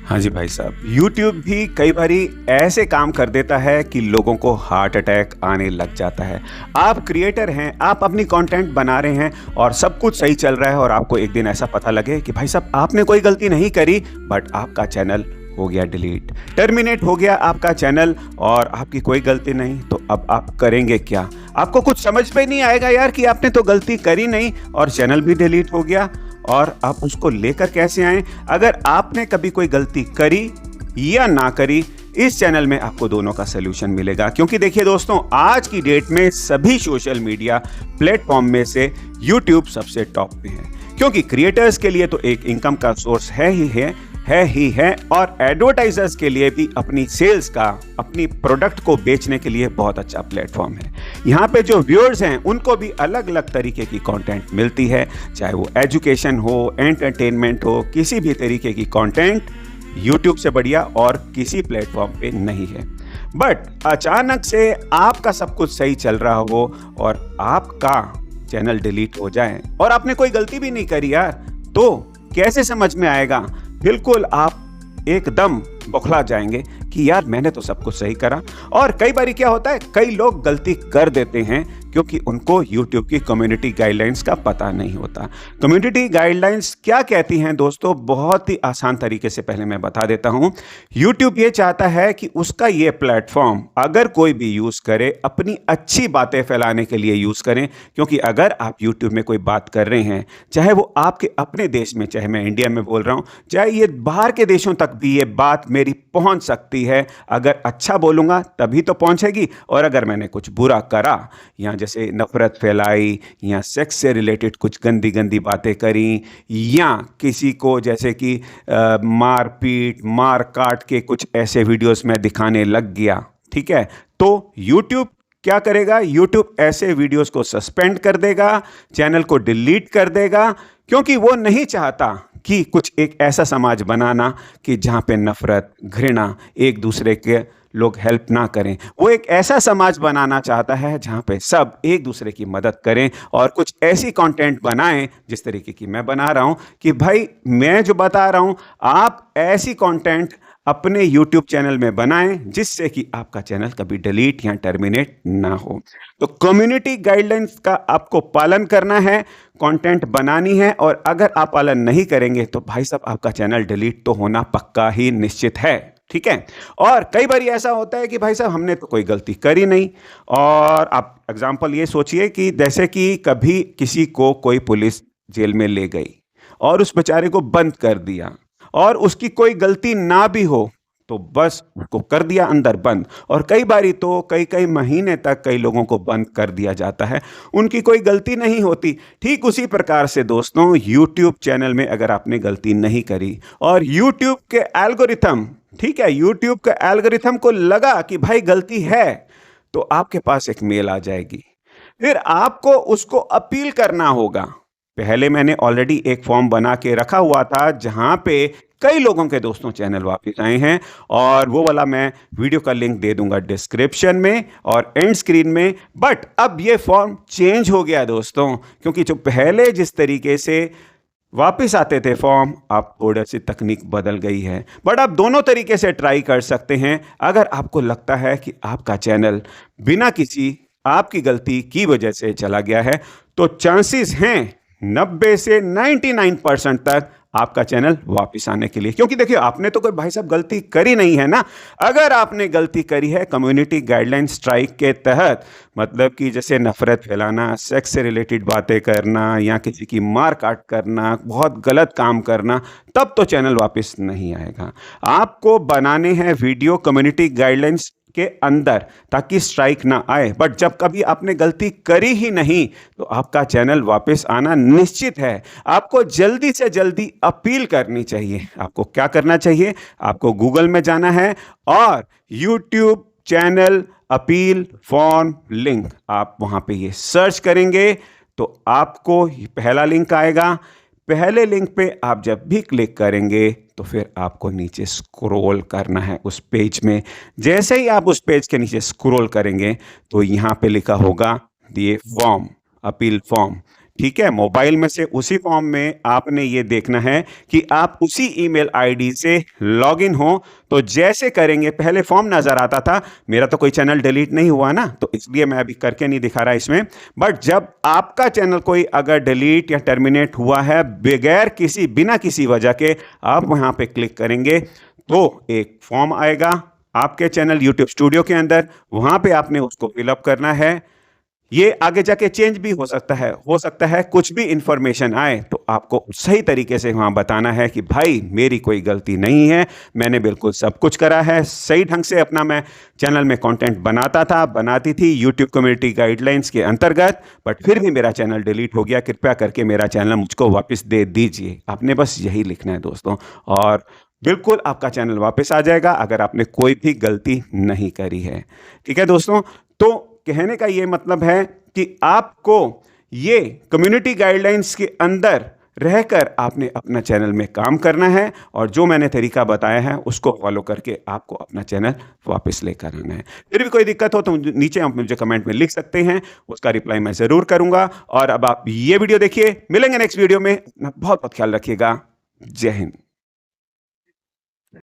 हाँ जी भाई साहब, यूट्यूब भी कई बारी ऐसे काम कर देता है कि लोगों को हार्ट अटैक आने लग जाता है। आप क्रिएटर हैं, आप अपनी कंटेंट बना रहे हैं और सब कुछ सही चल रहा है और आपको एक दिन ऐसा पता लगे कि भाई साहब आपने कोई गलती नहीं करी, बट आपका चैनल हो गया डिलीट, टर्मिनेट हो गया आपका चैनल और आपकी कोई गलती नहीं। तो अब आप करेंगे क्या? आपको कुछ समझ में नहीं आएगा यार कि आपने तो गलती करी नहीं और चैनल भी डिलीट हो गया, और आप उसको लेकर कैसे आए? अगर आपने कभी कोई गलती करी या ना करी, इस चैनल में आपको दोनों का सलूशन मिलेगा। क्योंकि देखिए दोस्तों, आज की डेट में सभी सोशल मीडिया प्लेटफॉर्म में से यूट्यूब सबसे टॉप पे है, क्योंकि क्रिएटर्स के लिए तो एक इनकम का सोर्स है ही है, और एडवर्टाइजर्स के लिए भी अपनी सेल्स का, अपनी प्रोडक्ट को बेचने के लिए बहुत अच्छा प्लेटफॉर्म है। यहाँ पे जो व्यूअर्स हैं उनको भी अलग अलग तरीके की कंटेंट मिलती है, चाहे वो एजुकेशन हो, एंटरटेनमेंट हो, किसी भी तरीके की कंटेंट यूट्यूब से बढ़िया और किसी प्लेटफॉर्म पे नहीं है। बट अचानक से आपका सब कुछ सही चल रहा हो और आपका चैनल डिलीट हो जाए और आपने कोई गलती भी नहीं करी यार, तो कैसे समझ में आएगा? बिल्कुल आप एकदम बौखला जाएंगे कि यार मैंने तो सब कुछ सही करा। और कई बार क्या होता है, कई लोग गलती कर देते हैं क्योंकि उनको YouTube की कम्युनिटी गाइडलाइंस का पता नहीं होता। कम्युनिटी गाइडलाइंस क्या कहती हैं दोस्तों? बहुत ही आसान तरीके से पहले मैं बता देता हूं। YouTube ये चाहता है कि उसका ये प्लेटफॉर्म अगर कोई भी यूज़ करे, अपनी अच्छी बातें फैलाने के लिए यूज़ करें। क्योंकि अगर आप YouTube में कोई बात कर रहे हैं, चाहे वो आपके अपने देश में, चाहे मैं इंडिया में बोल रहा हूँ, चाहे ये बाहर के देशों तक भी ये बात मेरी पहुँच सकती है। अगर अच्छा बोलूँगा तभी तो पहुँचेगी, और अगर मैंने कुछ बुरा करा या जैसे नफरत फैलाई या सेक्स से रिलेटेड कुछ गंदी गंदी बातें करी या किसी को जैसे कि मार पीट मार काट के कुछ ऐसे वीडियोस में दिखाने लग गया, ठीक है, तो YouTube क्या करेगा? YouTube ऐसे वीडियोस को सस्पेंड कर देगा, चैनल को डिलीट कर देगा, क्योंकि वो नहीं चाहता कि कुछ एक ऐसा समाज बनाना कि जहां पे नफरत, घृणा, एक दूसरे के लोग हेल्प ना करें। वो एक ऐसा समाज बनाना चाहता है जहां पे सब एक दूसरे की मदद करें और कुछ ऐसी कंटेंट बनाएं जिस तरीके की मैं बना रहा हूं, कि भाई मैं जो बता रहा हूं आप ऐसी कंटेंट अपने YouTube चैनल में बनाएं जिससे कि आपका चैनल कभी डिलीट या टर्मिनेट ना हो। तो कम्युनिटी गाइडलाइंस का आपको पालन करना है, कंटेंट बनानी है, और अगर आप पालन नहीं करेंगे तो भाई साहब आपका चैनल डिलीट तो होना पक्का ही निश्चित है, ठीक है। और कई बार ऐसा होता है कि भाई साहब हमने तो कोई गलती करी नहीं, और आप एग्जांपल ये सोचिए कि जैसे कि कभी किसी को कोई पुलिस जेल में ले गई और उस बेचारे को बंद कर दिया, और उसकी कोई गलती ना भी हो तो बस उसको कर दिया अंदर बंद। और कई बारी तो कई कई महीने तक कई लोगों को बंद कर दिया जाता है, उनकी कोई गलती नहीं होती। ठीक उसी प्रकार से दोस्तों, YouTube चैनल में अगर आपने गलती नहीं करी और YouTube के एल्गोरिथम, ठीक है, YouTube के एल्गोरिथम को लगा कि भाई गलती है, तो आपके पास एक मेल आ जाएगी, फिर आपको उसको अपील करना होगा। पहले मैंने ऑलरेडी एक फॉर्म बना के रखा हुआ था जहां पे कई लोगों के दोस्तों चैनल वापस आए हैं, और वो वाला मैं वीडियो का लिंक दे दूंगा डिस्क्रिप्शन में और एंड स्क्रीन में। बट अब ये फॉर्म चेंज हो गया दोस्तों, क्योंकि जो पहले जिस तरीके से वापस आते थे फॉर्म, अब थोड़ी सी तकनीक बदल गई है। बट आप दोनों तरीके से ट्राई कर सकते हैं। अगर आपको लगता है कि आपका चैनल बिना किसी आपकी गलती की वजह से चला गया है, तो चांसेस हैं 90 से 99% तक आपका चैनल वापस आने के लिए। क्योंकि देखिए, आपने तो कोई भाई साहब गलती करी नहीं है ना। अगर आपने गलती करी है कम्युनिटी गाइडलाइन स्ट्राइक के तहत, मतलब कि जैसे नफरत फैलाना, सेक्स से रिलेटेड बातें करना या किसी की मार काट करना, बहुत गलत काम करना, तब तो चैनल वापस नहीं आएगा। आपको बनाने हैं वीडियो कम्युनिटी गाइडलाइंस के अंदर ताकि स्ट्राइक ना आए। बट जब कभी आपने गलती करी ही नहीं तो आपका चैनल वापस आना निश्चित है। आपको जल्दी से जल्दी अपील करनी चाहिए। आपको क्या करना चाहिए? आपको गूगल में जाना है और YouTube channel appeal form link, आप वहां पे ये सर्च करेंगे तो आपको पहला लिंक आएगा। पहले लिंक पे आप जब भी क्लिक करेंगे तो फिर आपको नीचे स्क्रॉल करना है उस पेज में। जैसे ही आप उस पेज के नीचे स्क्रॉल करेंगे तो यहाँ पे लिखा होगा ये फॉर्म, अपील फॉर्म, ठीक है, मोबाइल में से उसी फॉर्म में आपने ये देखना है कि आप उसी ईमेल आईडी से लॉगिन हो। तो जैसे करेंगे, पहले फॉर्म नज़र आता था, मेरा तो कोई चैनल डिलीट नहीं हुआ ना, तो इसलिए मैं अभी करके नहीं दिखा रहा इसमें। बट जब आपका चैनल कोई अगर डिलीट या टर्मिनेट हुआ है बिना किसी वजह के, आप वहाँ पे क्लिक करेंगे तो एक फॉर्म आएगा आपके चैनल यूट्यूब स्टूडियो के अंदर, वहाँ पे आपने उसको फिलअप करना है। ये आगे जाके चेंज भी हो सकता है कुछ भी इंफॉर्मेशन आए, तो आपको सही तरीके से वहाँ बताना है कि भाई मेरी कोई गलती नहीं है, मैंने बिल्कुल सब कुछ करा है, सही ढंग से अपना मैं चैनल में कंटेंट बनाती थी यूट्यूब कम्युनिटी गाइडलाइंस के अंतर्गत, बट फिर भी मेरा चैनल डिलीट हो गया, कृपया करके मेरा चैनल मुझको वापस दे दीजिए। आपने बस यही लिखना है दोस्तों, और बिल्कुल आपका चैनल वापस आ जाएगा अगर आपने कोई भी गलती नहीं करी है। ठीक है दोस्तों, तो कहने का ये मतलब है कि आपको ये कम्युनिटी गाइडलाइंस के अंदर रहकर आपने अपना चैनल में काम करना है, और जो मैंने तरीका बताया है उसको फॉलो करके आपको अपना चैनल वापस लेकर आना है। फिर भी कोई दिक्कत हो तो नीचे आप मुझे कमेंट में लिख सकते हैं, उसका रिप्लाई मैं ज़रूर करूंगा। और अब आप ये वीडियो देखिए, मिलेंगे नेक्स्ट वीडियो में। बहुत बहुत ख्याल रखिएगा। जय हिंद।